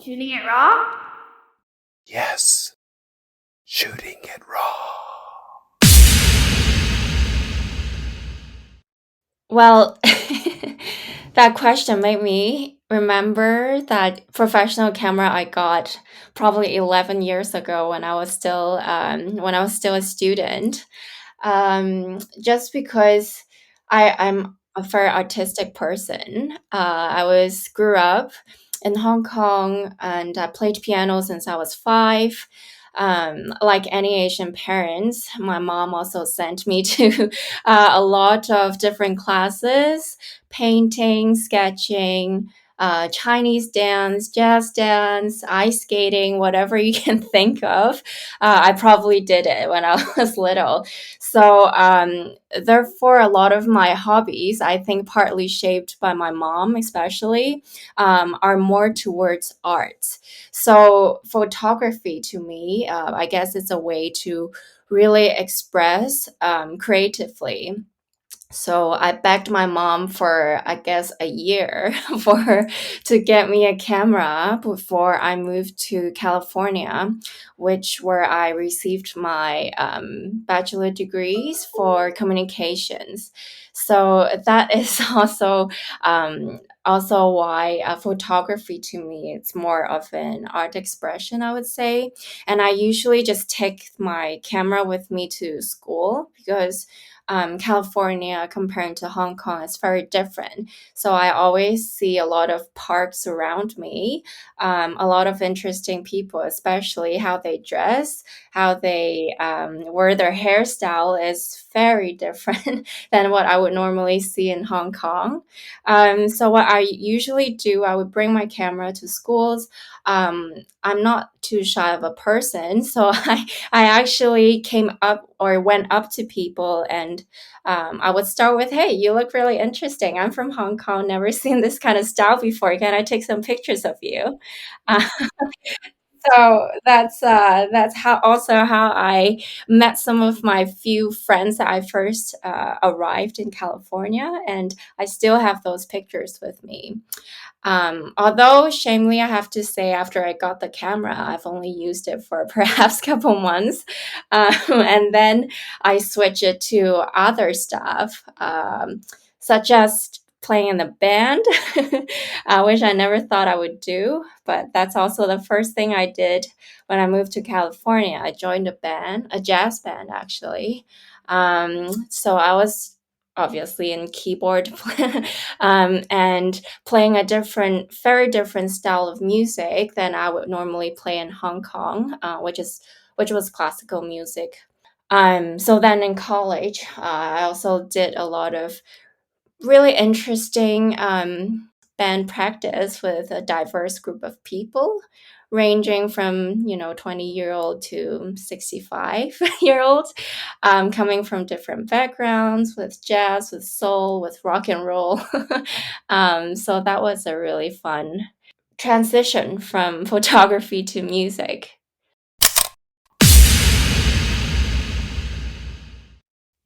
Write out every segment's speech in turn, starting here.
Shooting it raw? Yes, shooting it raw. Well, that question made me remember that professional camera I got probably 11 years ago when I was still a student. Just because I'm a very artistic person. I was grew up in Hong Kong and I played piano since I was 5. Like any Asian parents, my mom also sent me to a lot of different classes: painting, sketching, Chinese dance, jazz dance, ice skating, whatever you can think of. I probably did it when I was little. So, therefore, a lot of my hobbies, I think partly shaped by my mom, especially, are more towards art. So, photography to me, I guess it's a way to really express creatively. So I begged my mom for, I guess, a year for her to get me a camera before I moved to California, which where I received my bachelor degrees for communications. So that is also why photography to me it's more of an art expression, I would say. And I usually just take my camera with me to school because California compared to Hong Kong is very different. So I always see a lot of parks around me, a lot of interesting people, especially how they dress, how they wear their hairstyle is very different than what I would normally see in Hong Kong. So what I usually do, I would bring my camera to schools. I'm not too shy of a person, so I actually came up or went up to people and I would start with, "Hey, you look really interesting. I'm from Hong Kong, never seen this kind of style before. Can I take some pictures of you?" Uh, so that's how I met some of my few friends that I first arrived in California, and I still have those pictures with me. Although shamefully, I have to say, after I got the camera, I've only used it for perhaps a couple months, and then I switch it to other stuff, such as playing in the band, which I never thought I would do. But that's also the first thing I did when I moved to California. I joined a band, a jazz band, actually. So I was obviously in keyboard and playing a very different style of music than I would normally play in Hong Kong, which was classical music. So then in college, I also did a lot of really interesting band practice with a diverse group of people, ranging from 20-year-old to 65-year-old, coming from different backgrounds with jazz, with soul, with rock and roll. So that was a really fun transition from photography to music.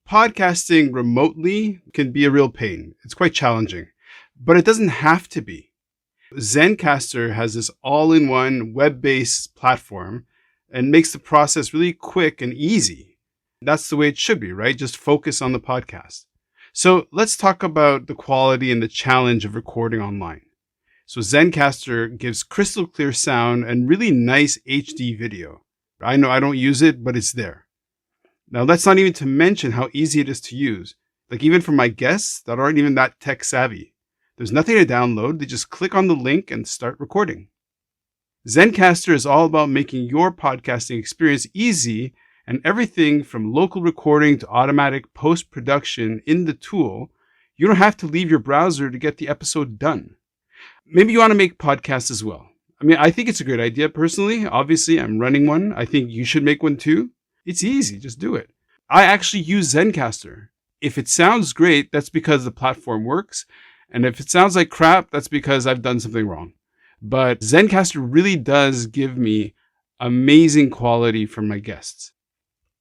Podcasting remotely can be a real pain. It's quite challenging, but it doesn't have to be. Zencastr has this all-in-one web-based platform and makes the process really quick and easy. That's the way it should be, right? Just focus on the podcast. So let's talk about the quality and the challenge of recording online. So Zencastr gives crystal clear sound and really nice HD video. I know I don't use it, but it's there. Now, that's not even to mention how easy it is to use. Like even for my guests that aren't even that tech savvy. There's nothing to download. They just click on the link and start recording. Zencastr is all about making your podcasting experience easy, and everything from local recording to automatic post-production in the tool. You don't have to leave your browser to get the episode done. Maybe you want to make podcasts as well. I mean, I think it's a great idea personally. Obviously, I'm running one. I think you should make one too. It's easy. Just do it. I actually use Zencastr. If it sounds great, that's because the platform works. And if it sounds like crap, that's because I've done something wrong. But Zencastr really does give me amazing quality for my guests.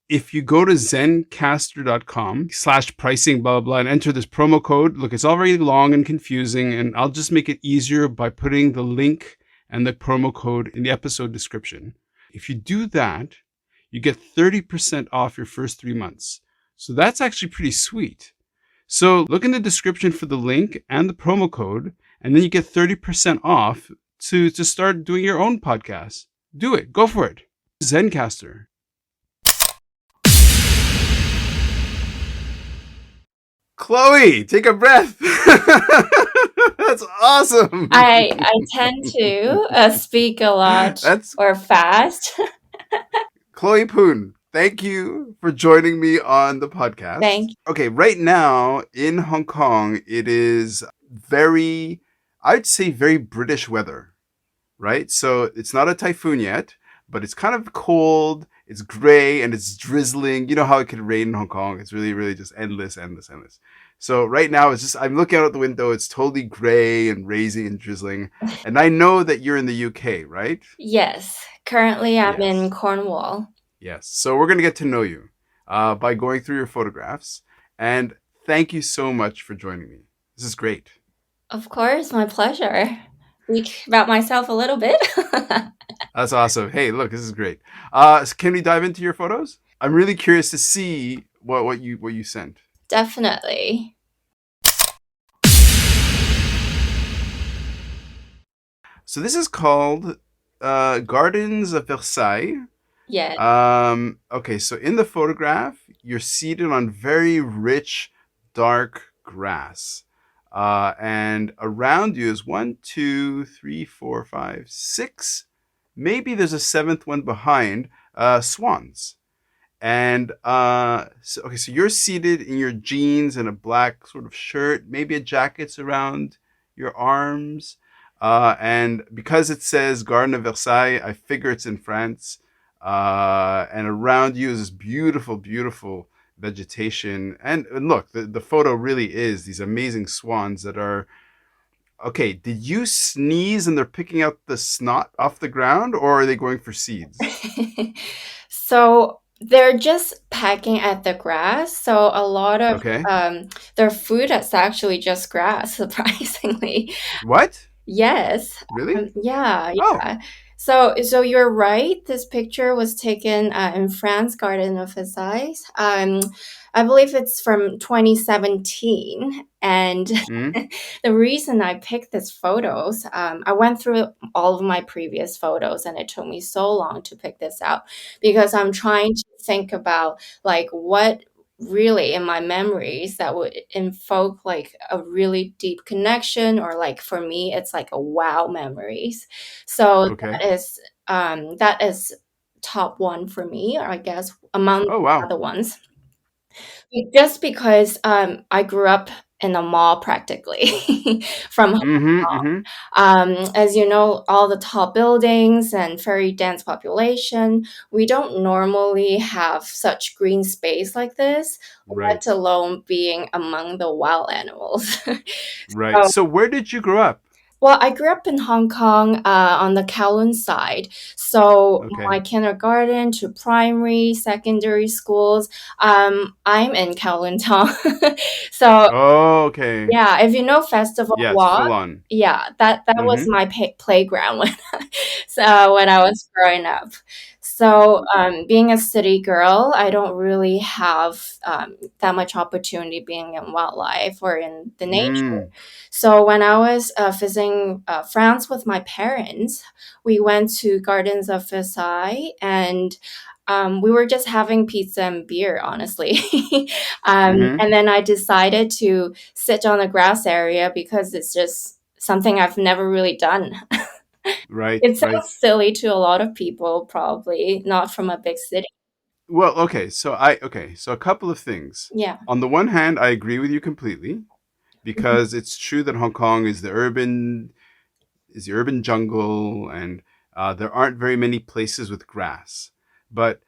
If you go to zencastr.com/pricing, blah, blah, blah, and enter this promo code, look, it's already long and confusing, and I'll just make it easier by putting the link and the promo code in the episode description. If you do that, you get 30% off your first 3 months. So that's actually pretty sweet. So look in the description for the link and the promo code, and then you get 30% off to start doing your own podcast. Do it. Go for it. Zencastr. Chloe, take a breath. That's awesome. I tend to speak a lot or fast. Chloe Poon, thank you for joining me on the podcast. Thank you. Okay, right now in Hong Kong, it is I'd say very British weather, right? So it's not a typhoon yet, but it's kind of cold, it's gray, and it's drizzling. You know how it could rain in Hong Kong. It's really, really just endless. So right now, I'm looking out the window. It's totally gray and razy and drizzling. And I know that you're in the UK, right? Yes. Currently, I'm in Cornwall. Yes. So we're going to get to know you by going through your photographs. And thank you so much for joining me. This is great. Of course, my pleasure. Speak about myself a little bit. That's awesome. Hey, look, this is great. So can we dive into your photos? I'm really curious to see what you sent. Definitely. So this is called Gardens of Versailles. Yeah. Okay, so in the photograph, you're seated on very rich, dark grass. And around you is 1, 2, 3, 4, 5, 6. Maybe there's a 7th one behind, swans. And so you're seated in your jeans and a black sort of shirt, maybe a jacket's around your arms. And because it says Garden of Versailles, I figure it's in France. And around you is this beautiful, beautiful vegetation. And look, the photo really is these amazing swans that are... Okay, did you sneeze and they're picking out the snot off the ground, or are they going for seeds? So they're just pecking at the grass. So a lot of their food is actually just grass, surprisingly. What? Yes. Really? Yeah. Oh. So you're right. This picture was taken in France, Garden of Versailles. I believe it's from 2017. And the reason I picked these photos, I went through all of my previous photos, and it took me so long to pick this out because I'm trying to think about like what really in my memories that would invoke like a really deep connection, or like for me it's like a wow memories. So that is top one for me, I guess, among the other ones. Just because I grew up in a mall practically from Hong Kong. As you know, all the tall buildings and very dense population, we don't normally have such green space like this, let alone being among the wild animals. Right. So where did you grow up? Well, I grew up in Hong Kong on the Kowloon side. So my kindergarten to primary, secondary schools, I'm in Kowloon Town. So, yeah, if you know Festival Walk, full on. Yeah, that was my playground when I was growing up. So, being a city girl, I don't really have that much opportunity being in wildlife or in the nature. So when I was visiting France with my parents, we went to Gardens of Versailles, and we were just having pizza and beer, honestly. And then I decided to sit on the grass area because it's just something I've never really done. It sounds silly to a lot of people, probably not from a big city. Well, so a couple of things. Yeah. On the one hand, I agree with you completely, because it's true that Hong Kong is the urban jungle, and there aren't very many places with grass. But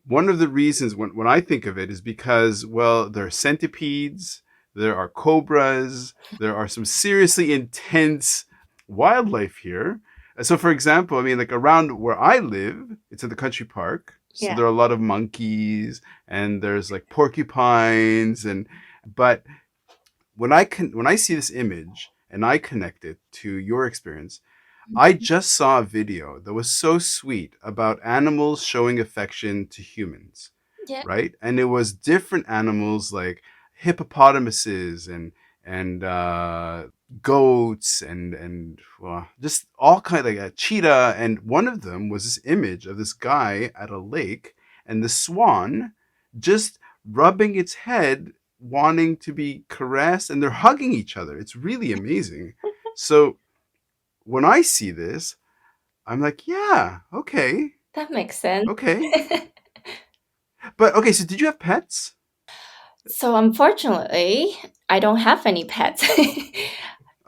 one of the reasons when I think of it is because, well, there are centipedes, there are cobras, there are some seriously intense wildlife here. So, for example, I mean, like around where I live, it's in the country park. So there are a lot of monkeys, and there's like porcupines, but when I see this image and I connect it to your experience, I just saw a video that was so sweet about animals showing affection to humans, Yeah. right? And it was different animals like hippopotamuses and goats and well, just all kind of like a cheetah. And one of them was this image of this guy at a lake and the swan just rubbing its head, wanting to be caressed, and they're hugging each other. It's really amazing. So when I see this, I'm like, yeah, okay, That makes sense. okay. But okay, so did you have pets? So unfortunately, I don't have any pets.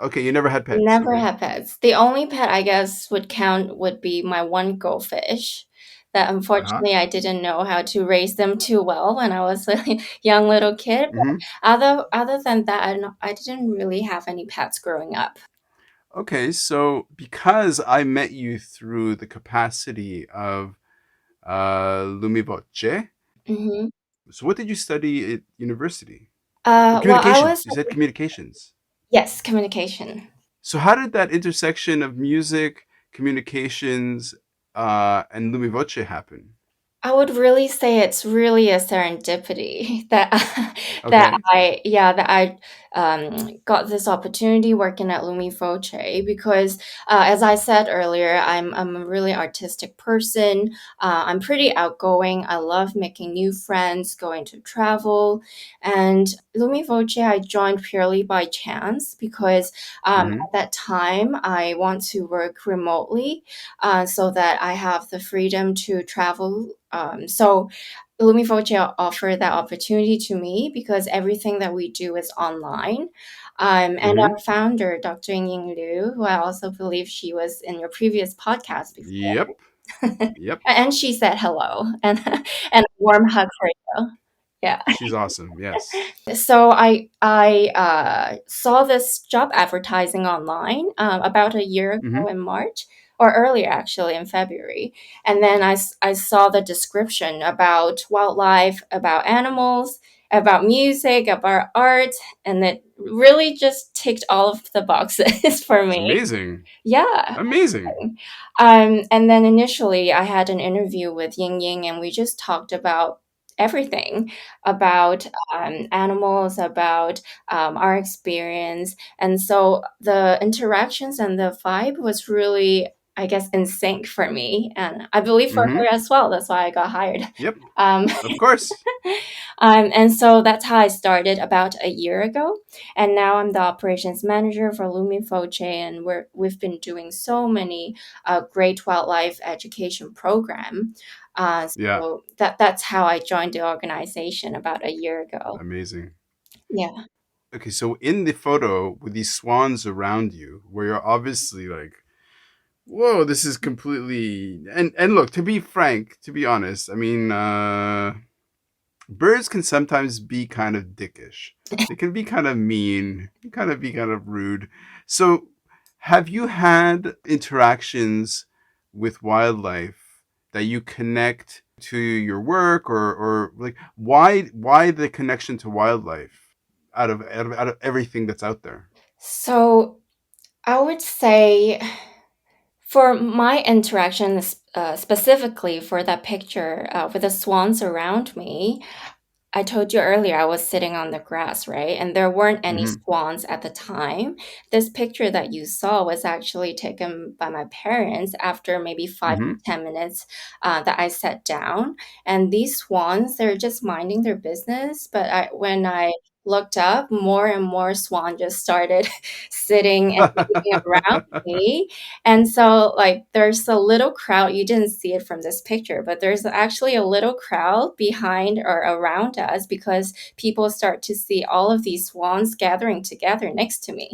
Okay, you never had pets. Never Okay. had pets. The only pet I guess would count would be my one goldfish that Uh-huh. unfortunately I didn't know how to raise them too well when I was a young little kid. But Mm-hmm. other than that, I didn't really have any pets growing up. Okay, so because I met you through the capacity of LumiVoce, Hmm. so what did you study at university? Or Well, I communications. was, You said communications. yes, communication. So how did that intersection of music, communications, and LumiVoce happen? I would really say it's really a serendipity that Okay. that I got this opportunity working at LumiVoce because, as I said earlier, I'm a really artistic person. I'm pretty outgoing. I love making new friends, going to travel, and LumiVoce I joined purely by chance because Mm-hmm. at that time I want to work remotely so that I have the freedom to travel. So LumiVoce offered that opportunity to me because everything that we do is online. And Mm-hmm. our founder, Dr. Ying Ying Liu, who I also believe she was in your previous podcast before, Yep. Yep. and she said hello and a warm hug for you. Yeah. She's awesome. Yes. So I saw this job advertising online about a year Mm-hmm. ago in March, or earlier actually in February, and then I saw the description about wildlife, about animals, about music, about art, and it really just ticked all of the boxes for It's me. amazing. Yeah. Amazing. And then initially, I had an interview with Ying Ying, and we just talked about everything about animals, about our experience. And so the interactions and the vibe was really, I guess, in sync for me. And I believe for Mm-hmm. her as well. That's why I got hired. Yep. Um, Of course. and so that's how I started about a year ago. And now I'm the operations manager for LumiVoce, and we've been doing so many great wildlife education program. Yeah. So that's how I joined the organization about a year ago. Amazing. Yeah. Okay, so in the photo with these swans around you, where you're obviously like, whoa, this is completely and look, to be frank, to be honest, I mean, birds can sometimes be kind of dickish. They can be kind of mean, be kind of rude. So, have you had interactions with wildlife that you connect to your work, or like why the connection to wildlife out of everything that's out there? So I would say for my interaction, specifically for that picture with the swans around me, I told you earlier I was sitting on the grass, right? And there weren't any Mm-hmm. swans at the time. This picture that you saw was actually taken by my parents after maybe 5 to 10 minutes that I sat down. And these swans, they're just minding their business. But when I looked up, more and more swan just started sitting and moving around Mm-hmm. me. And so, like, there's a little crowd. You didn't see it from this picture, but there's actually a little crowd behind or around us because people start to see all of these swans gathering together next to me.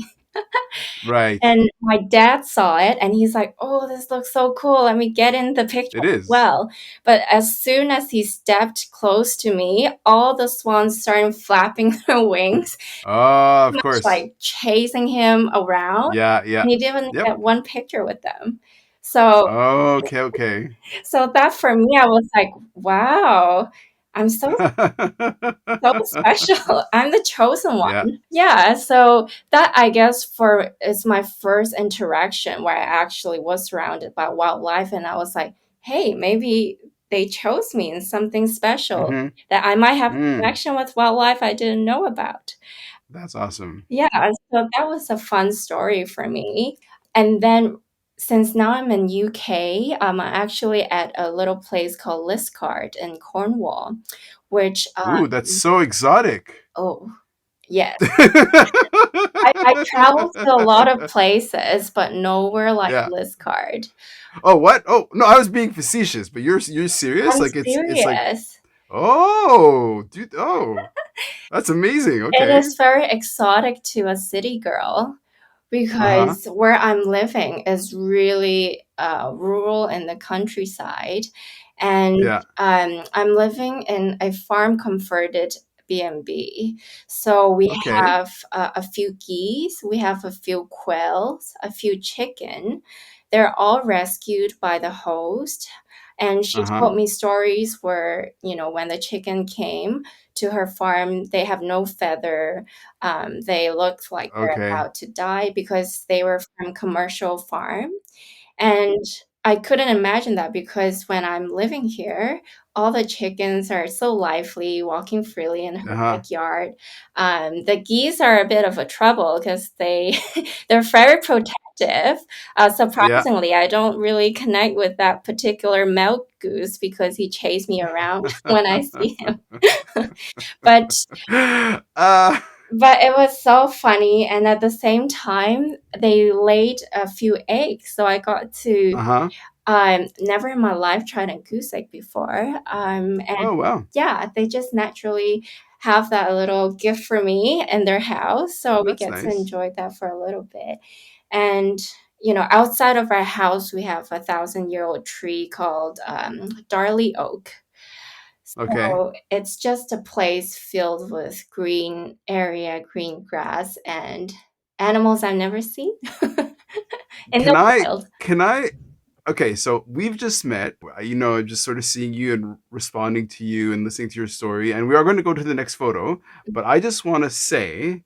Right. And my dad saw it and he's like, "Oh, this looks so cool. Let me get in the picture It as is. well." But as soon as he stepped close to me, all the swans started flapping their wings, Oh, of much course. like chasing him around. Yeah, yeah. And he didn't Yep. get one picture with them. So Okay, okay. so that for me, I was like, wow, I'm so special. I'm the chosen Yeah. one. Yeah, so that I guess for is my first interaction where I actually was surrounded by wildlife and I was like, hey, maybe they chose me in something special Mm-hmm. that I might have a Mm. connection with wildlife I didn't know about. That's awesome. Yeah, so that was a fun story for me. And then since now I'm in UK, I'm actually at a little place called Liscard in Cornwall, which Ooh, that's so exotic. oh yes. I traveled to a lot of places, but nowhere like Yeah. Liscard. Oh, what? Oh, no, I was being facetious, but you're serious? I'm Like it's like, serious. oh, dude, oh, that's amazing. It Okay. is very exotic to a city girl Uh-huh. because where I'm living is really rural in the countryside, and Yeah. I'm living in a farm converted B&B. So we Okay. have a few geese, we have a few quails, a few chicken. They're all rescued by the host. And she Uh-huh. told me stories where, when the chicken came to her farm, they have no feather. They looked like they're Okay. about to die because they were from commercial farm. And I couldn't imagine that because when I'm living here, all the chickens are so lively, walking freely in her Uh-huh. backyard. The geese are a bit of a trouble because they're very protective. Yeah. Surprisingly, I don't really connect with that particular milk goose because he chased me around when I see him. but uh but it was so funny, and at the same time, they laid a few eggs, so I got to uh-huh. never in my life tried a goose egg before. And Oh, wow. yeah, they just naturally have that little gift for me in their house, so we That's get to nice. enjoy that for a little bit. And outside of our house, we have 1,000-year-old tree called Darley Oak. Okay. So it's just a place filled with green area, green grass, and animals I've never seen in Can the I wild. can I Okay, so we've just met, just sort of seeing you and responding to you and listening to your story, and we are going to go to the next photo, but I just want to say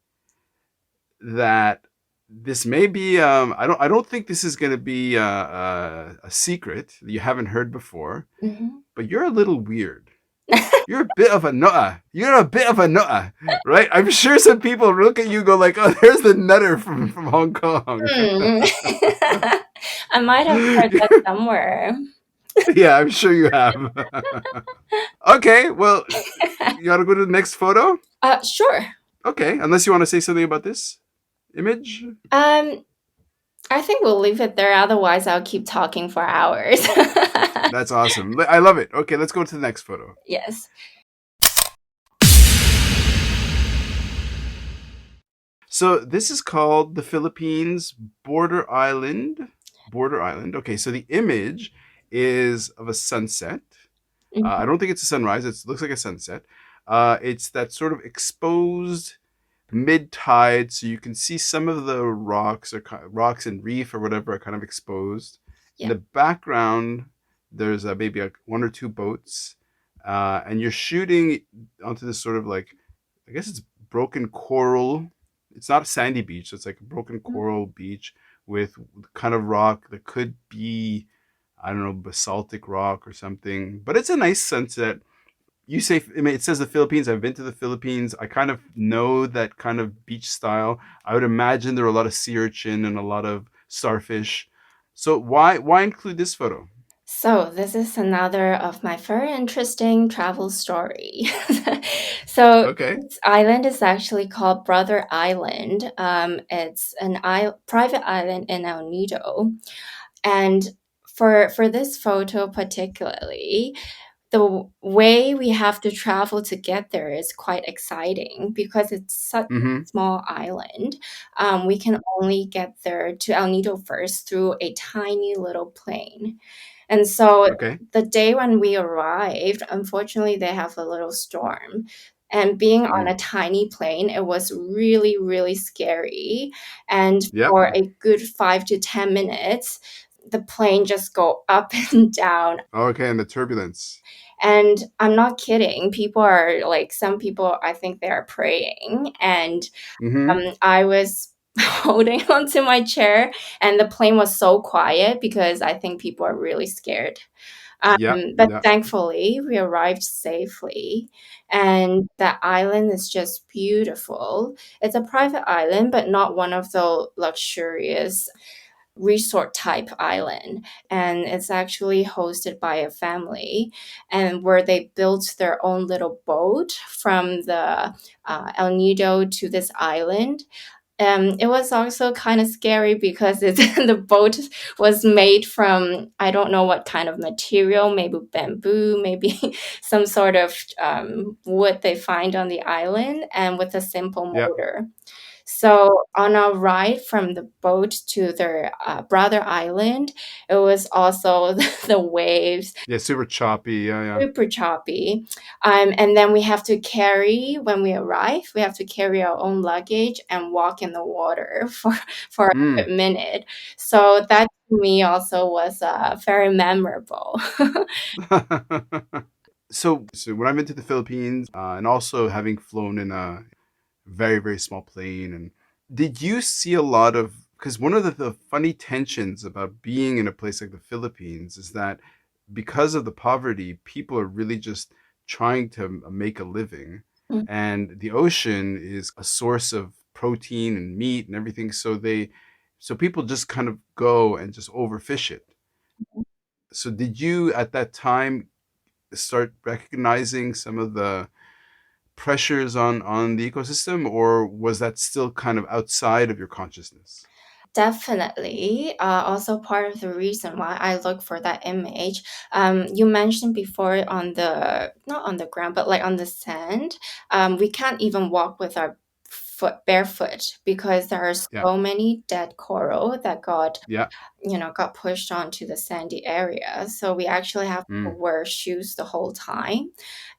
that this may be I don't think this is going to be a secret that you haven't heard before, Mhm. but you're a little weird. You're a bit of a nutter. You're a bit of a nutter, right? I'm sure some people look at you and go like, "Oh, there's the nutter from Hong Kong." Hmm. I might have heard that somewhere. Yeah, I'm sure you have. Okay, well, you want to go to the next photo? Sure. Okay, unless you want to say something about this image. Um, I think we'll leave it there. Otherwise, I'll keep talking for hours. That's awesome. I love it. Okay, let's go to the next photo. Yes. So this is called the Philippines Border Island. Border Island. Okay, so the image is of a sunset. I Mhm. don't think it's a sunrise. It looks like a sunset. It's that sort of exposed mid tide, so you can see some of the rocks or rocks and reef or whatever are kind of exposed. In Yeah. the background, there's maybe one or two boats, and you're shooting onto this sort of like, I guess it's broken coral. It's not a sandy beach, so it's like a broken coral beach with kind of rock that could be, I don't know, basaltic rock or something. But it's a nice sunset. You say, I mean, it says the Philippines. I've been to the Philippines. I kind of know that kind of beach style. I would imagine there are a lot of sea urchin and a lot of starfish. So why include this photo? So this is another of my very interesting travel story. So Okay. this island is actually called Brother Island. It's an private island in El Nido, and for this photo particularly, the way we have to travel to get there is quite exciting because it's such a Mm-hmm. small island. We can only get there to El Nido first through a tiny little plane. And so Okay. the day when we arrived, unfortunately, they have a little storm. And being on Mm. a tiny plane, it was really, really scary. And Yep. for a good 5 to 10 minutes, the plane just go up and down. Okay, and the turbulence. And I'm not kidding. People are like, some people, I think they are praying. And Mm-hmm. I was holding onto my chair, and the plane was so quiet because I think people are really scared. Yeah. But Yeah. thankfully, we arrived safely, and the island is just beautiful. It's a private island, but not one of the luxurious resort type island. And it's actually hosted by a family, and where they built their own little boat from the El Nido to this island. It was also kind of scary because the boat was made from, I don't know what kind of material, maybe bamboo, maybe some sort of wood they find on the island, and with a simple Yeah. motor. So on our ride from the boat to their brother island, it was also the waves, Yeah. Super choppy. Yeah. Yeah. super choppy. And then we have to carry, when we arrive, we have to carry our own luggage and walk in the water for a Mm. good minute. So that to me also was very memorable. So when I've been to the Philippines, and also having flown in a very, very small plane, and did you see a lot of, because one of the funny tensions about being in a place like the Philippines is that because of the poverty, people are really just trying to make a living, Mm. and the ocean is a source of protein and meat and everything. So people just kind of go and just overfish it. So did you at that time start recognizing some of the pressures on the ecosystem, or was that still kind of outside of your consciousness? Definitely. Also, part of the reason why I look for that image, you mentioned before on the, not on the ground, but like on the sand, we can't even walk with our foot barefoot because there are Yeah. so many dead coral that Yeah. got pushed onto the sandy area. So we actually have to Mm. wear shoes the whole time.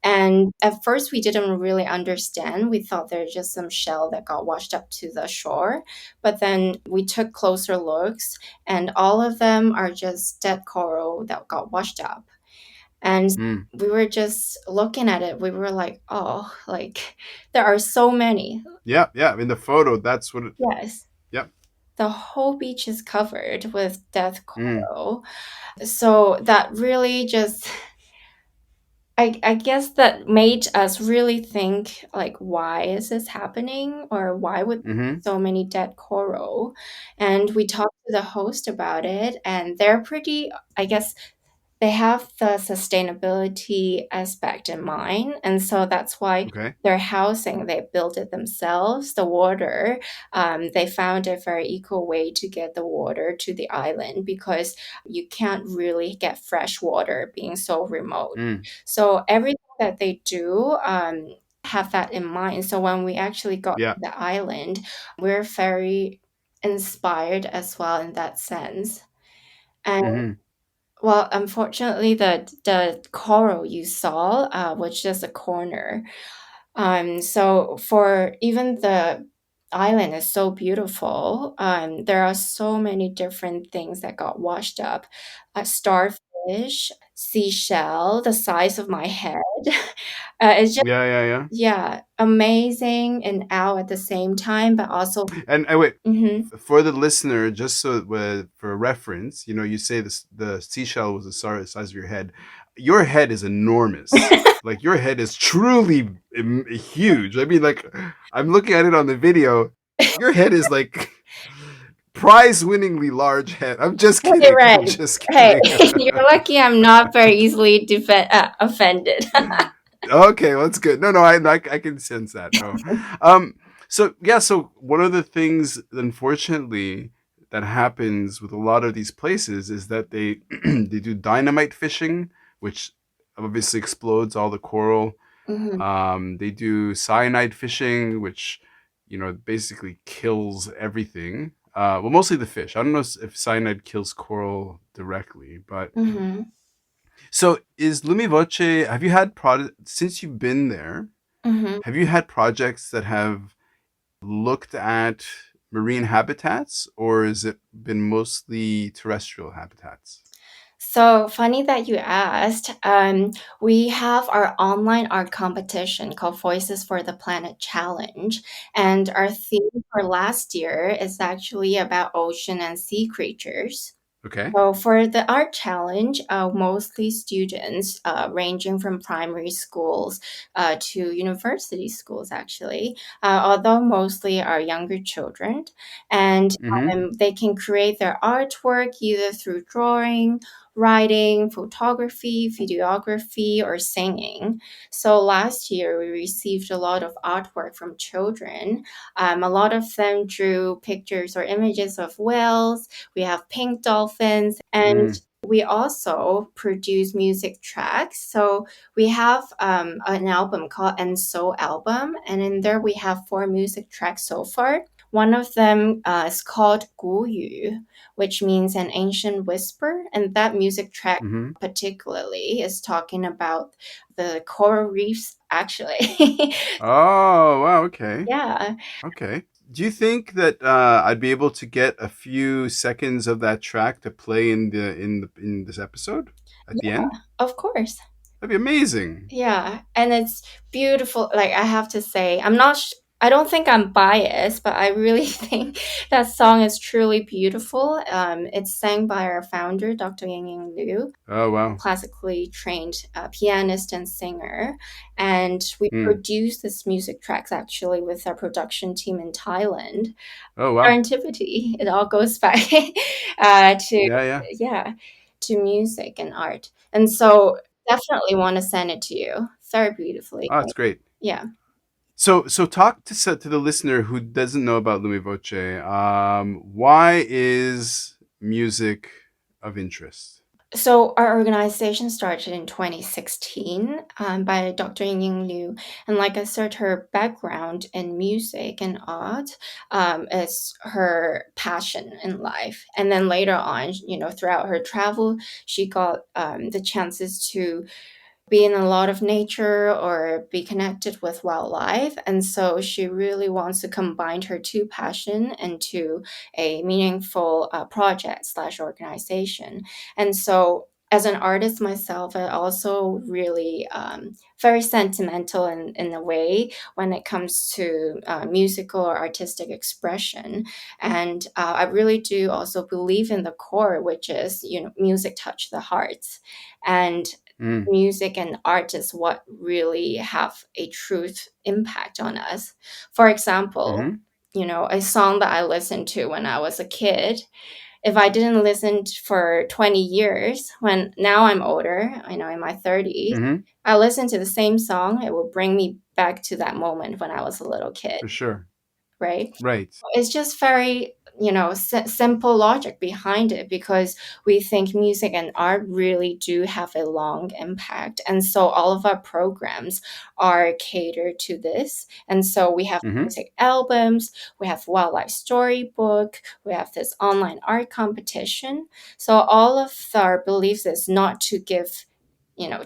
And at first, we didn't really understand. We thought there's just some shell that got washed up to the shore. But then we took closer looks, and all of them are just dead coral that got washed up. And Mm. we were just looking at it. We were like, oh, like there are so many. Yeah. Yeah. In the photo, that's what it. Yes. Yep. The whole beach is covered with dead Mm. coral. So that really just, I guess that made us really think, like, why is this happening, or why would Mm-hmm. so many dead coral? And we talked to the host about it, and they're pretty, I guess, they have the sustainability aspect in mind, and so that's why Okay. their housing, they built it themselves. The water, they found a very eco way to get the water to the island because you can't really get fresh water being so remote. Mm. So everything that they do have that in mind. So when we actually got Yeah. to the island, we're very inspired as well in that sense. And Mm-hmm. well, unfortunately, the coral you saw was just a corner. So for even the island is so beautiful. There are so many different things that got washed up. A starfish, seashell, the size of my head. It's just, Yeah. Yeah. Yeah. yeah, amazing and out at the same time, but also, And wait, mhm. for the listener, just so for reference, you say this, the seashell was the size of your head. Your head is enormous. Like your head is truly huge. I mean, like I'm looking at it on the video. Your head is like prize-winningly large head. I'm just Hey, kidding. I'm Red. just Hey, kidding. you're lucky I'm not very easily offended. Okay, well, that's good. No, no, I can sense that. No, um, so yeah, so one of the things, unfortunately, that happens with a lot of these places is that they they do dynamite fishing, which obviously explodes all the coral. Mhm. They do cyanide fishing, which basically kills everything. Well, mostly the fish. I don't know if cyanide kills coral directly, but Mhm. so is LumiVoce, have you had since you've been there, Mhm. have you had projects that have looked at marine habitats, or has it been mostly terrestrial habitats? So funny that you asked. We have our online art competition called Voices for the Planet Challenge. And our theme for last year is actually about ocean and sea creatures. Okay. So for the art challenge, mostly students ranging from primary schools to university schools, actually, although mostly are younger children. And Mm-hmm. they can create their artwork either through drawing, writing, photography, videography, or singing. So last year, we received a lot of artwork from children. A lot of them drew pictures or images of whales. We have pink dolphins, and Mm. we also produce music tracks. So we have an album called And So Album, and in there we have 4 music tracks so far. One of them is called 古语, which means an ancient whisper, and that music track Mm-hmm. particularly is talking about the coral reefs, actually. Oh, wow. Okay. Yeah. Okay. Do you think that I'd be able to get a few seconds of that track to play in this episode at the Yeah, end? of course. That'd be amazing. Yeah, and it's beautiful. Like I have to say, I don't think I'm biased, but I really think that song is truly beautiful. It's sang by our founder, Dr. Ying Ying Liu, Oh, wow. classically trained pianist and singer. And we Mm. produced this music tracks actually with our production team in Thailand. Oh, wow. Serendipity, it all goes back to, Yeah, yeah. yeah, to music and art. And so definitely want to send it to you. Very beautifully Oh, made. it's great. Yeah. So talk to the listener who doesn't know about LumiVoce. Why is music of interest? So our organization started in 2016 by Dr. Ying Ying Liu, and like I said, her background in music and art is her passion in life. And then later on, throughout her travel, she got the chances to be in a lot of nature or be connected with wildlife. And so she really wants to combine her two passion into a meaningful project slash organization. And so as an artist myself, I also really very sentimental in a way when it comes to musical or artistic expression. And I really do also believe in the core, which is, music touch the hearts. And Mm. music and art is what really have a truth impact on us. For example, Mm-hmm. a song that I listened to when I was a kid, if I didn't listen for 20 years, when now I'm older, in my 30s, Mm-hmm. I listen to the same song, it will bring me back to that moment when I was a little kid, For sure. right? Right. It's just very, simple logic behind it because we think music and art really do have a long impact. And so all of our programs are catered to this. And so we have Mm-hmm. music albums, we have wildlife storybook, we have this online art competition. So all of our beliefs is not to give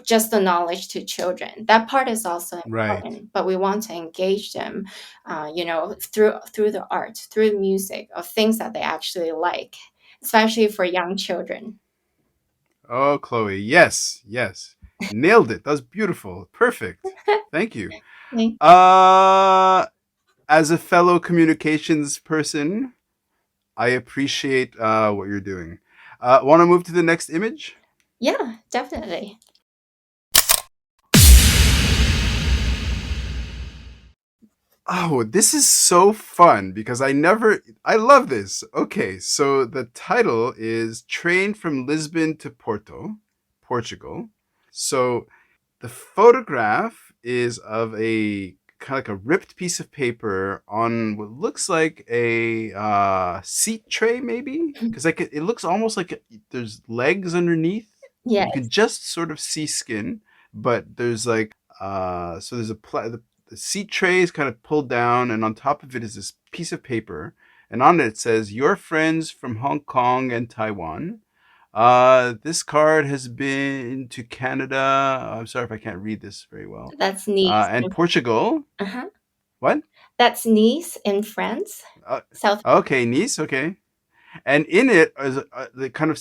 just the knowledge to children. That part is also Right. important, but we want to engage them, through the art, through the music, of things that they actually like, especially for young children. Oh, Chloe. Yes. Yes. Nailed it. That was beautiful. Perfect. Thank you. Okay. Uh, as a fellow communications person, I appreciate what you're doing. Want to move to the next image? Yeah, definitely. Oh, this is so fun because I love this. Okay, so the title is Train from Lisbon to Porto, Portugal. So the photograph is of a kind of like a ripped piece of paper on what looks like a seat tray, maybe? Because like it looks almost like there's legs underneath. You Yes, can just sort of see skin, but there's like so there's the seat tray is kind of pulled down, and on top of it is this piece of paper, and on it says "Your friends from Hong Kong and Taiwan." This card has been to Canada. I'm sorry if I can't read this very well. that's Nice. And Portugal. Uh-huh. What? That's Nice in France, Uh, South. okay, Nice. Okay, and in it is the kind of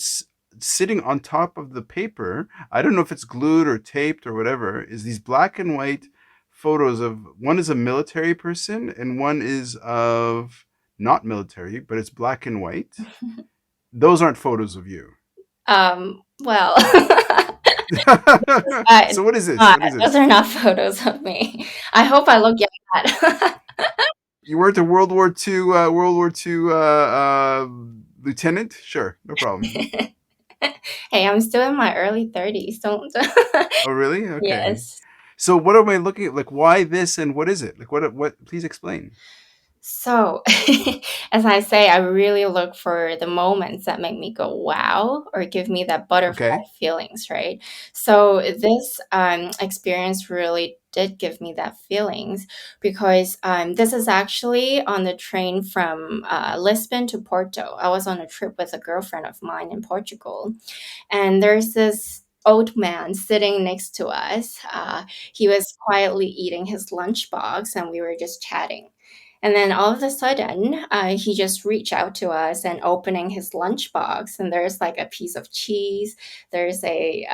sitting on top of the paper, I don't know if it's glued or taped or whatever, is these black and white photos of one is a military person and one is of not military, but it's black and white. Those aren't photos of you. Well, So what is this? What is those this? are not photos of me. I hope I look young. You weren't a World War II lieutenant? Sure, no problem. Hey, I'm still in my early 30s. Don't. Oh, really? Okay. Yes. So what am I looking at? Like, why this and what is it? Like, what? Please explain. So, as I say, I really look for the moments that make me go wow or give me that butterfly Okay. feelings, right? So, this experience really did give me that feelings because this is actually on the train from Lisbon to Porto. I was on a trip with a girlfriend of mine in Portugal, and there's this old man sitting next to us. He was quietly eating his lunchbox, and we were just chatting. And then all of a sudden, he just reached out to us and opening his lunchbox, and there's like a piece of cheese. There's a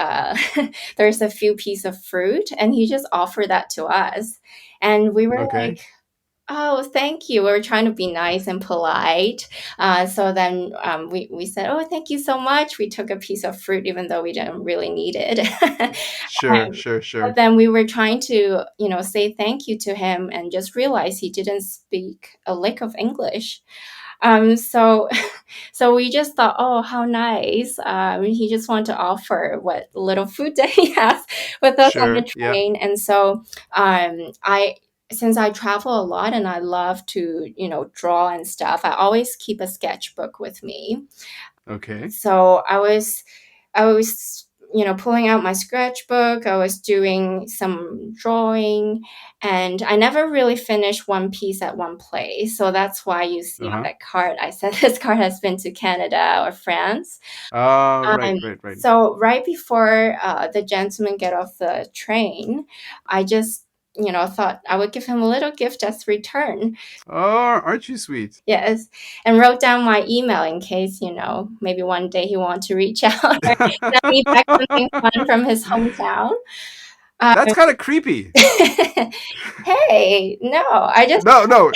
there's a few pieces of fruit, and he just offered that to us, and we were like, Okay. "Oh, thank you." We were trying to be nice and polite. So then we said, "Oh, thank you so much." We took a piece of fruit, even though we didn't really need it. Sure, um, sure, but sure. then we were trying to, say thank you to him and just realized he didn't speak a lick of English. So, so we just thought, oh, how nice. He just wanted to offer what little food that he has with us on the Sure. Yeah. train. And so, I, since I travel a lot and I love to, draw and stuff, I always keep a sketchbook with me. Okay. So I was pulling out my sketchbook. I was doing some drawing, and I never really finished one piece at one place. So that's why you see on Uh-huh. that card I said this card has been to Canada or France. Right, right, right. So right before the gentleman get off the train, I just thought I would give him a little gift as return. Oh, aren't you sweet? Yes, and wrote down my email in case, maybe one day he want to reach out or send me back something fun from his hometown. Um, That's kind of creepy. hey, no, I just No, no,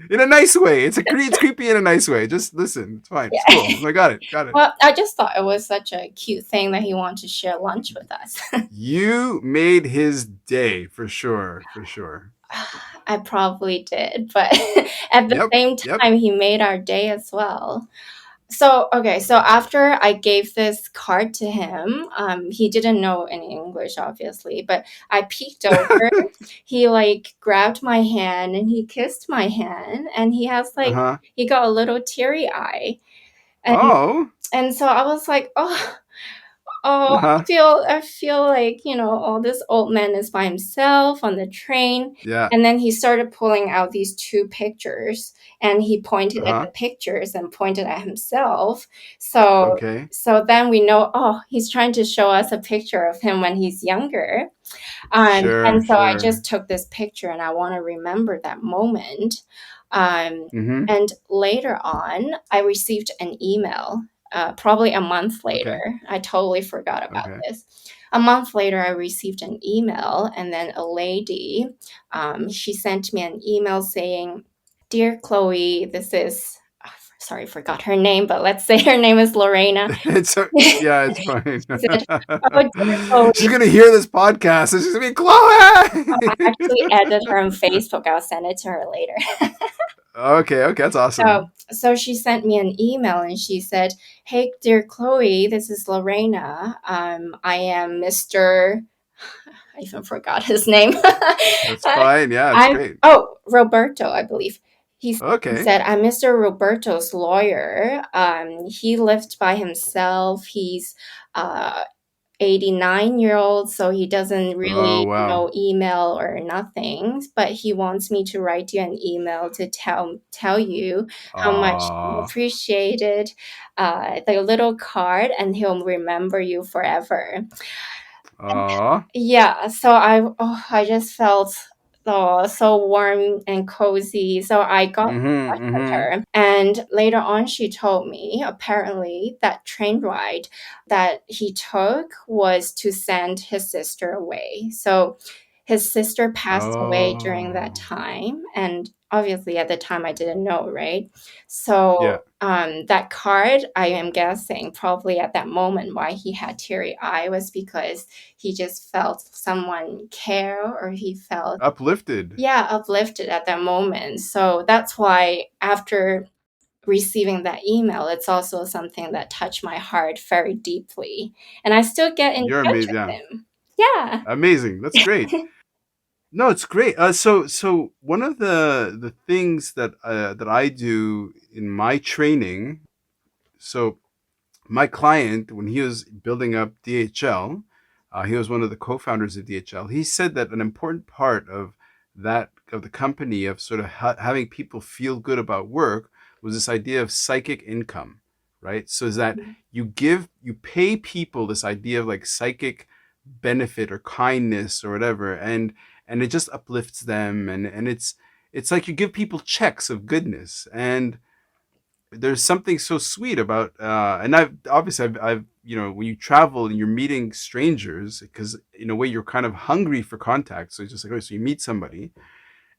in a nice way. It's creepy in a nice way. Just listen. It's fine. It's yeah. cool. I got it. Got it. Well, I just thought it was such a cute thing that he wanted to share lunch with us. You made his day for sure. For sure. I probably did, but at the Yep. same Yep. time, he made our day as well. So, okay, so after I gave this card to him, he didn't know any English, obviously, but I peeked over. He like grabbed my hand and he kissed my hand, and he has like Uh-huh. he got a little teary eye, and Oh. so I was like, oh, oh, Uh-huh. I feel like, all this old man is by himself on the train. Yeah. And then he started pulling out these two pictures and he pointed at Uh-huh. the pictures and pointed at himself. So Okay. then we know, oh, he's trying to show us a picture of him when he's younger. Sure, And so I sure. just took this picture and I want to remember that moment. Um, Mm-hmm. and later on, I received an email, probably a month Okay. later. I totally forgot about Okay. this. A month later, I received an email, and then a lady, she sent me an email saying, "Dear Chloe, this is," sorry, forgot her name, but let's say her name is Lorena. Yeah, it's fine. She said, "Oh, dear She's Chloe." gonna hear this podcast and she's gonna be I actually Chloe. added her on Facebook. I'll send it to her later. Okay, okay, that's So, awesome. she sent me an email and she said, "Hey, dear Chloe, this is Lorena. I am Mr." I even forgot his name. That's fine. Yeah, it's I'm great. Roberto, I believe. He Okay. said, "I'm Mr. Roberto's lawyer. He lived by himself. He's 89-year-old, so he doesn't Oh really wow. know email or nothing, but he wants me to write you an email to tell you how much he Aw. appreciated the little card, and he'll remember you forever." Aw. Yeah, so I just felt so warm and cozy. So I got in touch with Mm-hmm. her. And later on, she told me apparently that train ride that he took was to send his sister away. So his sister passed away during that Oh, time. And obviously, at the time, I didn't know, right? yeah. So that card, I am guessing, probably at that moment why he had teary eye was because he just felt someone care, or he felt, Uplifted. yeah, uplifted at that moment. So that's why after receiving that email, it's also something that touched my heart very deeply. And I still get in You're touch amazing. with Yeah. him. Yeah. Amazing. That's great. No, it's great. So one of the things that I do in my training, so my client, when he was building up DHL, he was one of the co-founders of DHL. He said that an important part of the company of sort of having people feel good about work was this idea of psychic income, right? So is that you pay people this idea of like psychic benefit or kindness or whatever, and it just uplifts them, and it's like you give people checks of goodness, and there's something so sweet about and I've when you travel and you're meeting strangers, because in a way you're kind of hungry for contact, so it's just like, oh, so you meet somebody,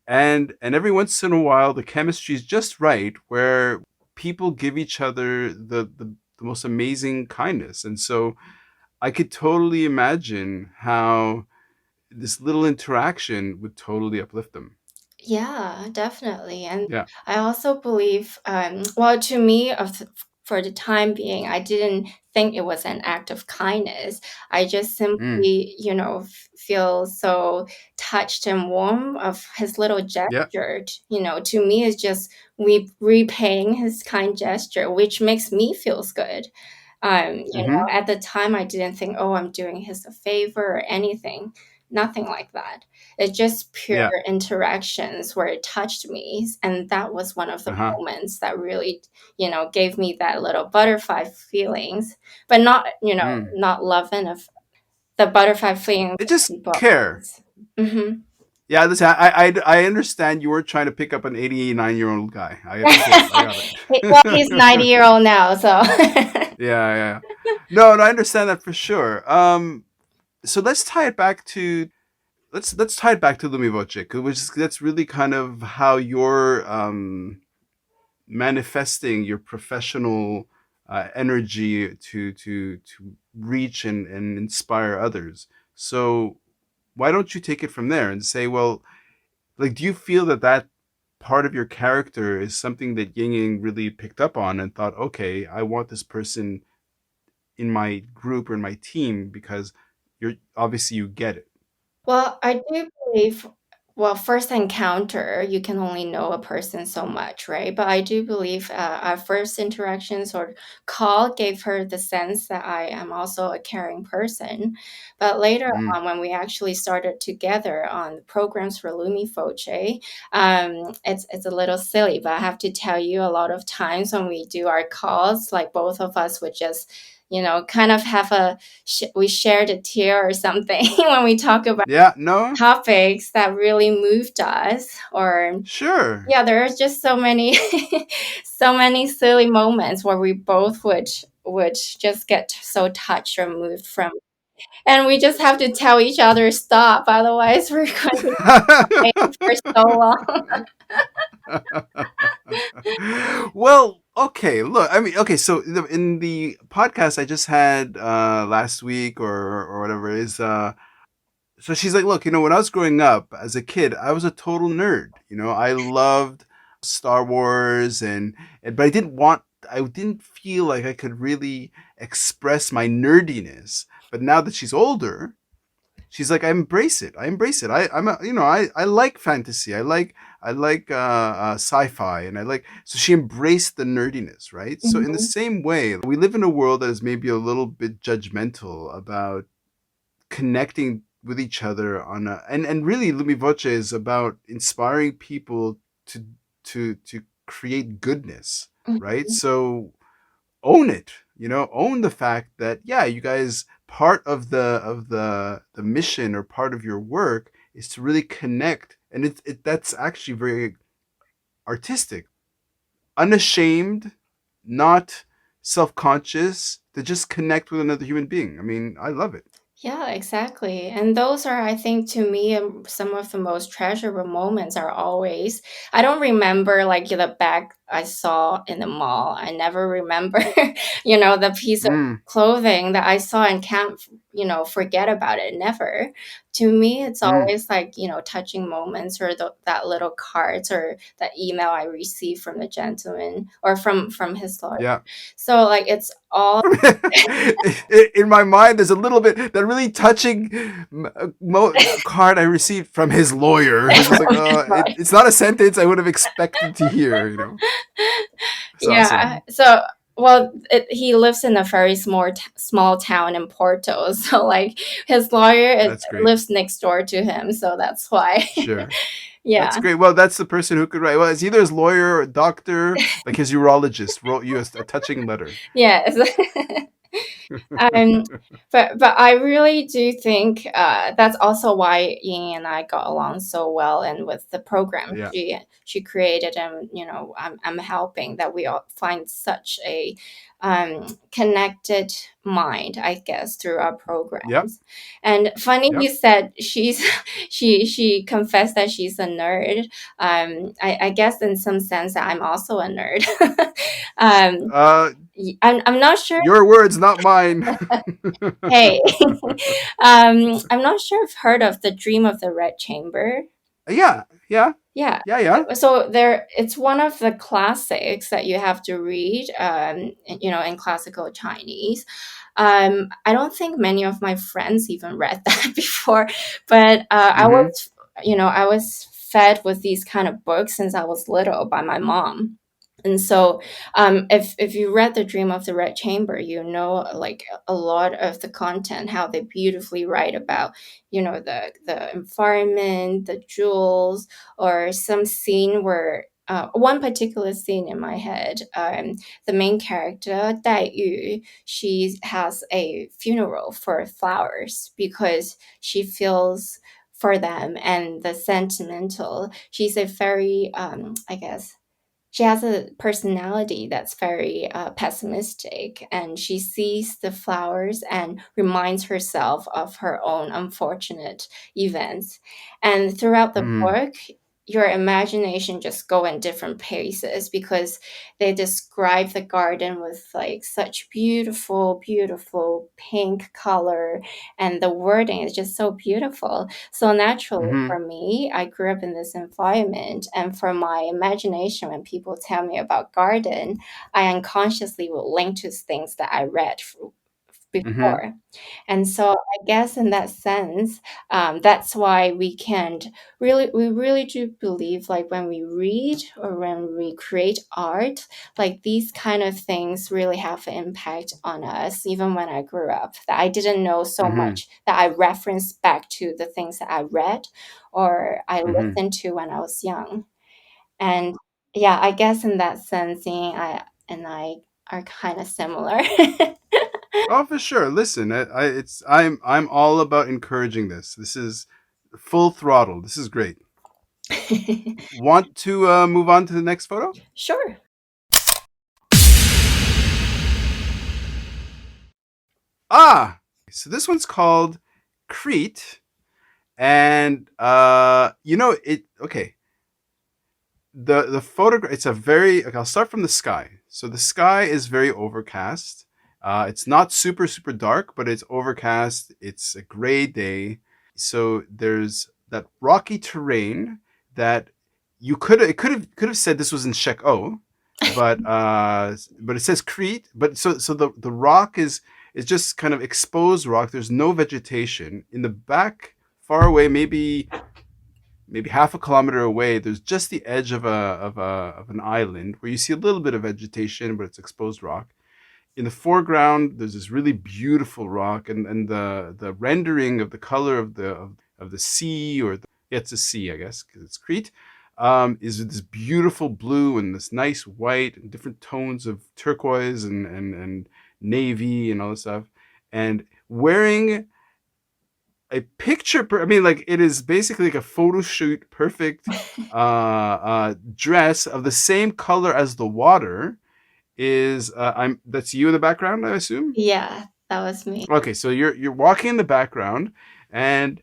and every once in a while the chemistry is just right where people give each other the most amazing kindness. And so I could totally imagine how this little interaction would totally uplift them. Yeah, definitely. And Yeah. I also believe, well, to me, for the time being, I didn't think it was an act of kindness. I just Mm. simply, feel so touched and warm of his little Yeah. gesture. To me, it's just repaying his kind gesture, which makes me feels good. Mm-hmm. At the time, I didn't think, oh, I'm doing his a favor or anything. Nothing like that. It's just pure Yeah. interactions where it touched me. And that was one of the Uh-huh. moments that really, gave me that little butterfly feelings, but not, Mm. not loving of the butterfly feelings It that just people. care. Hmm. Yeah, listen, I understand you were trying to pick up an 89-year-old guy. I appreciate it. I got Well, he's it. 90-year-old now, so. Yeah, yeah. No, no, I understand that for sure. So let's tie it back to LumiVoce, which is that's really kind of how you're manifesting your professional energy to reach and inspire others. So why don't you take it from there and say, well, like, do you feel that part of your character is something that Ying Ying really picked up on and thought, okay, I want this person in my group or in my team because you're obviously you get it. Well, I do believe, well, first encounter, you can only know a person so much, right? But I do believe our first interactions or call gave her the sense that I am also a caring person. But later Mm. on, when we actually started together on the programs for LumiVoce, it's a little silly, but I have to tell you, a lot of times when we do our calls, like both of us would just, kind of have we shared a tear or something when we talk about Yeah, no, topics that really moved us. Or sure. yeah, there are just so many so many silly moments where we both would just get so touched or moved from, and we just have to tell each other stop, otherwise we're going to wait for so long. Well, okay, look, I mean, okay, so in the podcast I just had last week or whatever it is, so she's like, look, when I was growing up as a kid, I was a total nerd. I loved Star Wars, but I didn't feel like I could really express my nerdiness. But now that she's older, she's like, I embrace it. I embrace it. I like fantasy. I like sci-fi, and so she embraced the nerdiness, right? So in the Mhm. same way, we live in a world that is maybe a little bit judgmental about connecting with each other and really LumiVoce is about inspiring people to to create goodness, right? Mhm. So own it, own the fact that, yeah, you guys, part of the mission or part of your work is to really connect and that's actually very artistic, unashamed, not self-conscious, to just connect with another human being. I mean, I love it. Yeah, exactly. And those are, I think, to me, some of the most treasurable moments are always, I don't remember like the bag I saw in the mall. I never remember, the piece of Mm, clothing that I saw and can't, forget about it. Never. To me, it's mm, always like, touching moments or that little cards or that email I received from the gentleman or from his lawyer. yeah. So like it's all In my mind, there's a little bit that really touching card I received from his lawyer. It's just like, from his lawyer. it's not a sentence I would have expected to hear. It's Yeah. awesome. So, well, he lives in a very small town in Porto. So, like, his lawyer That's great. lives next door to him. So that's why. Sure. That's Yeah. great. Well, that's the person who could write. Well, it's either his lawyer or doctor, like his urologist, wrote you a touching letter. Yes. Um, but I really do think that's also why Ying and I got along so well, and with the program Yeah. she created, and I'm helping that we all find such a connected mind, I guess, through our Yep. programs. And funny Yep. you said she confessed that she's a nerd. I guess in some sense I'm also a nerd. um, Uh, I'm not sure. your words, not mine. Hey, I'm not sure if you've heard of the Dream of the Red Chamber. Yeah. Yeah. Yeah. Yeah. Yeah. So it's one of the classics that you have to read, in classical Chinese. I don't think many of my friends even read that before, but Mm-hmm. I was fed with these kind of books since I was little by my mom. And so, if you read The Dream of the Red Chamber, like a lot of the content, how they beautifully write about, the environment, the jewels, or some scene where one particular scene in my head, the main character Dai Yu, she has a funeral for flowers because she feels for them and the sentimental. She's a very, I guess she has a personality that's very pessimistic, and she sees the flowers and reminds herself of her own unfortunate events. And throughout the Mm-hmm. book, your imagination just go in different paces because they describe the garden with like such beautiful, beautiful pink color, and the wording is just so beautiful. So naturally Mm-hmm. for me, I grew up in this environment, and for my imagination, when people tell me about garden, I unconsciously will link to things that I read Mm-hmm. before. And so I guess in that sense, that's why we really do believe like when we read or when we create art, like these kind of things really have an impact on us, even when I grew up, that I didn't know so Mm-hmm. much that I referenced back to the things that I read or I Mm-hmm. listened to when I was young. And yeah, I guess in that sense, I are kind of similar. Oh, for sure. Listen, I'm all about encouraging this. This is full throttle. This is great. Want to move on to the next photo? Sure. Ah, so this one's called Crete, and it. Okay, the photograph. It's a very. Okay, I'll start from the sky. So the sky is very overcast. It's not super super dark, but it's overcast. It's a gray day. So there's that rocky terrain that you could have said this was in Shek O, but it says Crete. But so the rock is just kind of exposed rock. There's no vegetation in the back, far away, maybe half a kilometer away. There's just the edge of an island where you see a little bit of vegetation, but it's exposed rock. In the foreground, there's this really beautiful rock, and the rendering of the color of the sea, yeah, it's a sea, I guess, because it's Crete, is this beautiful blue and this nice white and different tones of turquoise and navy and all this stuff. And wearing a I mean, like it is basically like a photo shoot perfect dress of the same color as the water. Is I'm That's you in the background, I assume. Yeah, that was me. Okay, so you're walking in the background, and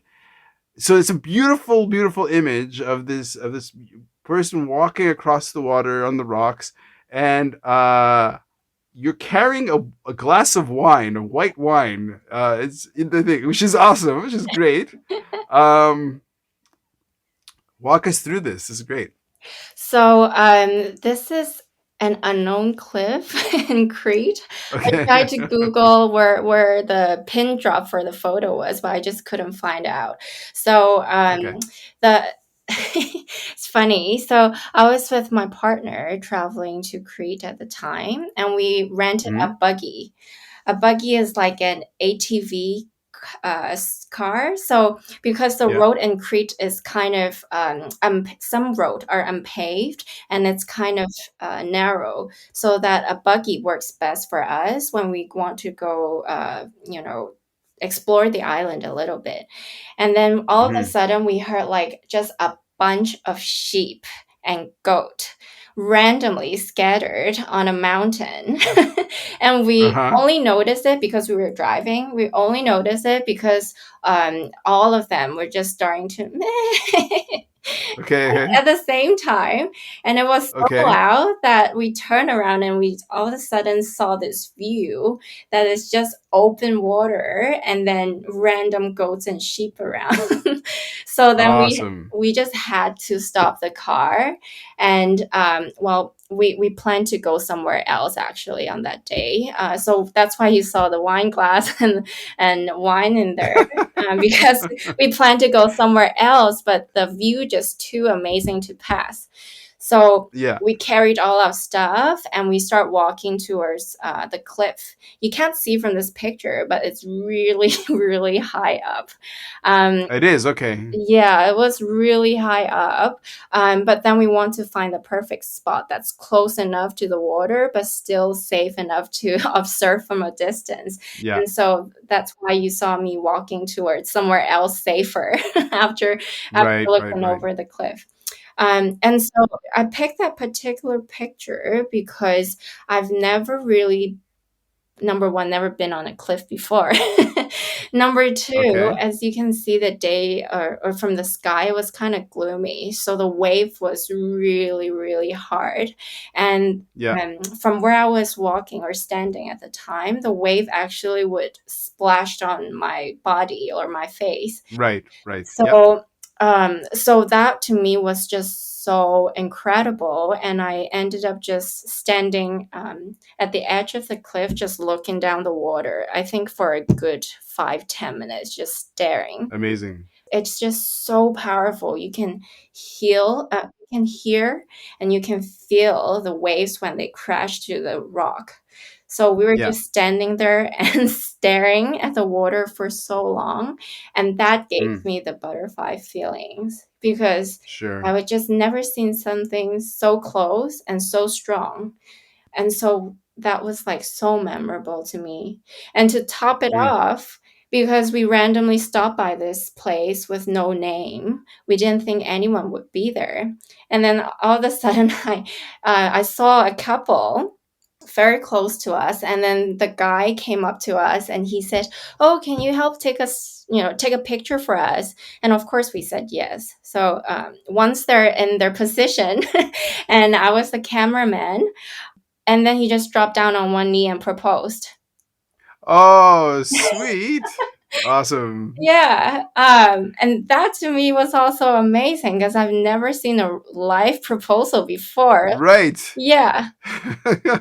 so it's a beautiful, beautiful image of this person walking across the water on the rocks, and you're carrying a glass of wine, a white wine. It's in the thing, which is awesome, which is great. Um, Walk us through this. This is great. So this is an unknown cliff in Crete. I Okay. tried to Google where the pin drop for the photo was, but I just couldn't find out. So Okay. the it's funny. So I was with my partner traveling to Crete at the time, and we rented a Hmm. buggy. A buggy is like an ATV car. So because the Yeah. road in Crete is kind of some road are unpaved and it's kind of narrow, so that a buggy works best for us when we want to go, explore the island a little bit. And then all of a Hmm. sudden we heard like just a bunch of sheep and goat randomly scattered on a mountain. And Uh we huh. only noticed it because we were driving. We only noticed it because all of them were just starting to Okay. at the same time. And it was so Okay. loud that we turned around and we all of a sudden saw this view that is just open water and then random goats and sheep around. So then Awesome. we just had to stop the car, and we planned to go somewhere else actually on that day. So that's why you saw the wine glass and wine in there, because we planned to go somewhere else, but the view just too amazing to pass. So Yeah. we carried all our stuff and we start walking towards the cliff. You can't see from this picture, but it's really, really high up. Um, It is okay. yeah, it was really high up. But then we want to find the perfect spot that's close enough to the water, but still safe enough to observe from a distance. Yeah. And so that's why you saw me walking towards somewhere else safer after Right. Right. looking Right. over the cliff. And so I picked that particular picture because I've never really, number one, never been on a cliff before. Number two, Okay. as you can see, the day or from the sky was kind of gloomy. So the wave was really, really hard. And Yeah. from where I was walking or standing at the time, the wave actually would splash on my body or my face. Right. Right. Yeah. So that to me was just so incredible, and I ended up just standing at the edge of the cliff, just looking down the water. I think for a good 5-10 minutes, just staring. Amazing. It's just so powerful. You can hear, and you can feel the waves when they crash to the rock. So we were Yeah. just standing there and staring at the water for so long, and that gave Mm. me the butterfly feelings because I Sure. would just never seen something so close and so strong. And so that was like so memorable to me. And to top it Mm. off, because we randomly stopped by this place with no name, we didn't think anyone would be there. And then all of a sudden, I saw a couple very close to us, and then the guy came up to us and he said, "Oh, can you help take a picture for us?" And of course we said yes. So once they're in their position and I was the cameraman, and then he just dropped down on one knee and proposed. Oh, sweet. Awesome. Yeah, and that to me was also amazing because I've never seen a live proposal before. Right. Yeah,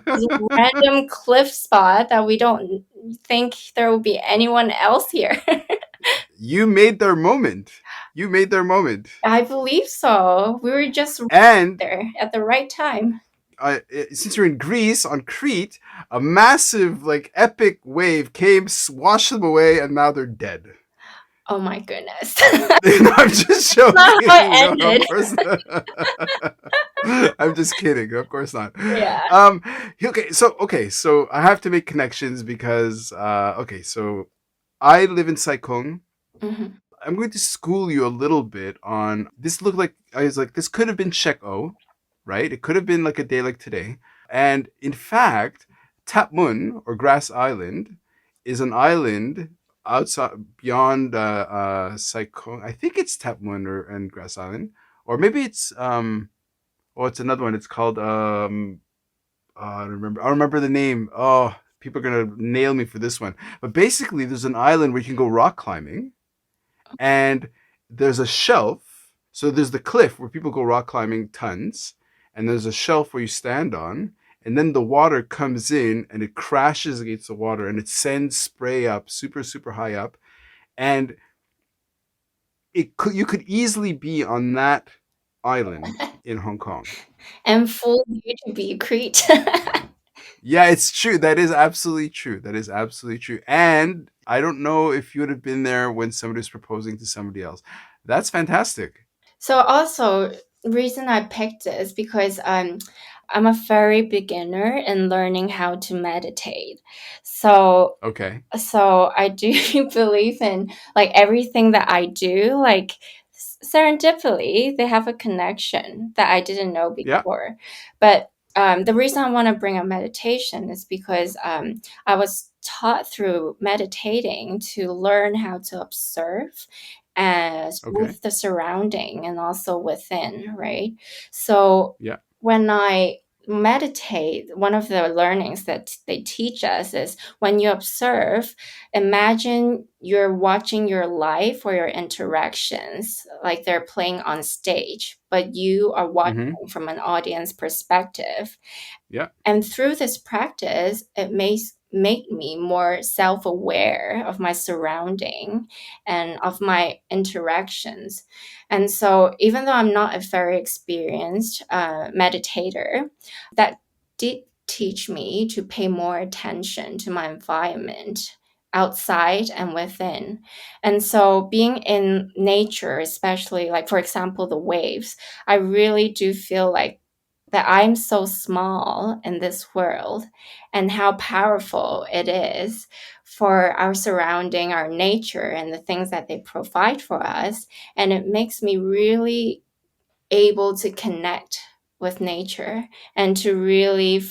this random cliff spot that we don't think there will be anyone else here. You made their moment. You made their moment. I believe so. We were just right And there at the right time. since you're in Greece, on Crete, a massive, like, epic wave came, washed them away, and now they're dead. Oh my goodness. No, I'm just Not how joking. No, it of ended. course not. I'm just kidding. Of course not. Yeah. So I have to make connections because so I live in Saikong, Mhm. I'm going to school you a little bit on this. Looked like I was like, this could have been Check O, right? It could have been like a day like today. And in fact, Tap Mun or Grass Island is an island outside beyond Saikong. I think it's Tap Mun or and Grass Island, or maybe it's oh, it's another one. It's called I don't remember the name. Oh, people are gonna nail me for this one. But basically, there's an island where you can go rock climbing, and there's a shelf. So there's the cliff where people go rock climbing tons, and there's a shelf where you stand on, and then the water comes in and it crashes against the water and it sends spray up super super high up, and you could easily be on that island in Hong Kong. And fool you to be Crete. Yeah, it's true. That is absolutely true. That is absolutely true. And I don't know if you would have been there when somebody was proposing to somebody else. That's fantastic. So also, reason I picked this because I'm a very beginner in learning how to meditate. So Okay. I do believe in like everything that I do, like serendipity, they have a connection that I didn't know Yeah. before. But the reason I want to bring up meditation is because I was taught through meditating to learn how to observe as Okay. with the surrounding and also within, right? So Yeah. when I meditate, one of the learnings that they teach us is when you observe, imagine you're watching your life or your interactions like they're playing on stage, but you are watching Mm-hmm. from an audience perspective. Yeah. And through this practice, it may make me more self-aware of my surrounding and of my interactions. And so even though I'm not a very experienced meditator, that did teach me to pay more attention to my environment outside and within. And so being in nature, especially like for example the waves, I really do feel like that I'm so small in this world and how powerful it is for our surrounding, our nature, and the things that they provide for us. And it makes me really able to connect with nature and to really,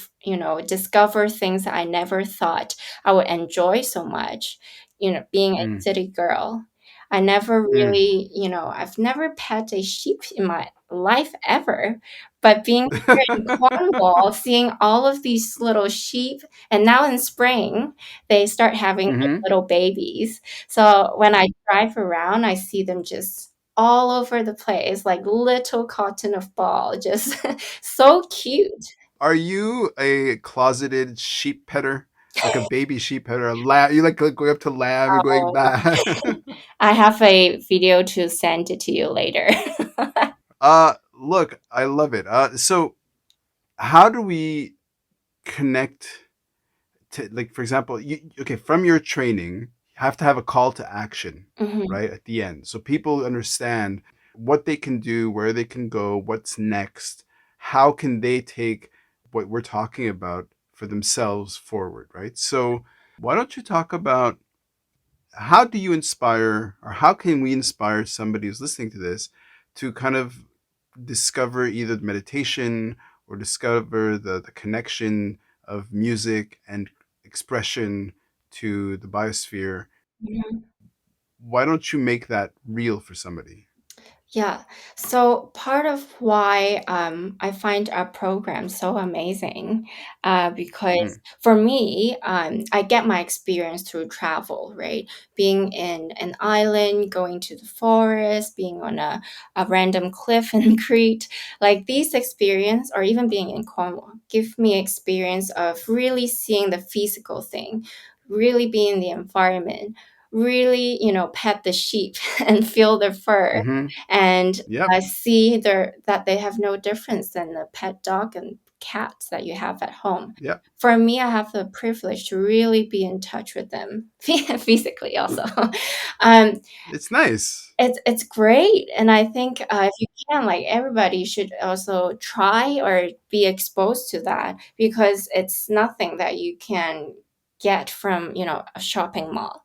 discover things that I never thought I would enjoy so much. Being a Mm. city girl, I never Mm. really, I've never pet a sheep in my life ever. But being here in Cornwall, seeing all of these little sheep, and now in spring, they start having like, Mm-hmm. little babies. So when I drive around, I see them just all over the place, like little cotton of ball, just so cute. Are you a closeted sheep petter? Like a baby sheep petter? A lamb? You like going up to lamb and going Oh, back? I have a video to send it to you later. Look, I love it. So how do we connect to, like, for example, okay, from your training, you have to have a call to action, Mhm. right, at the end. So people understand what they can do, where they can go, what's next, how can they take what we're talking about for themselves forward, right? So why don't you talk about how do you inspire, or how can we inspire somebody who's listening to this to kind of discover either meditation or discover the connection of music and expression to the biosphere? Mhm. Why don't you make that real for somebody? Yeah. So part of why I find our program so amazing, because Mm. for me, I get my experience through travel, right? Being in an island, going to the forest, being on a random cliff in Crete, like these experience, or even being in Cornwall, give me experience of really seeing the physical thing, really being in the environment, really, pet the sheep and feel their fur Mm-hmm. and Yep. see that they have no difference than the pet dog and cats that you have at home. Yep. For me, I have the privilege to really be in touch with them physically also. um, It's nice. it's great, and I think if you can, like everybody should also try or be exposed to that because it's nothing that you can get from a shopping mall.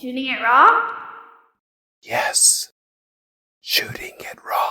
Shooting it raw? Yes. Shooting it raw.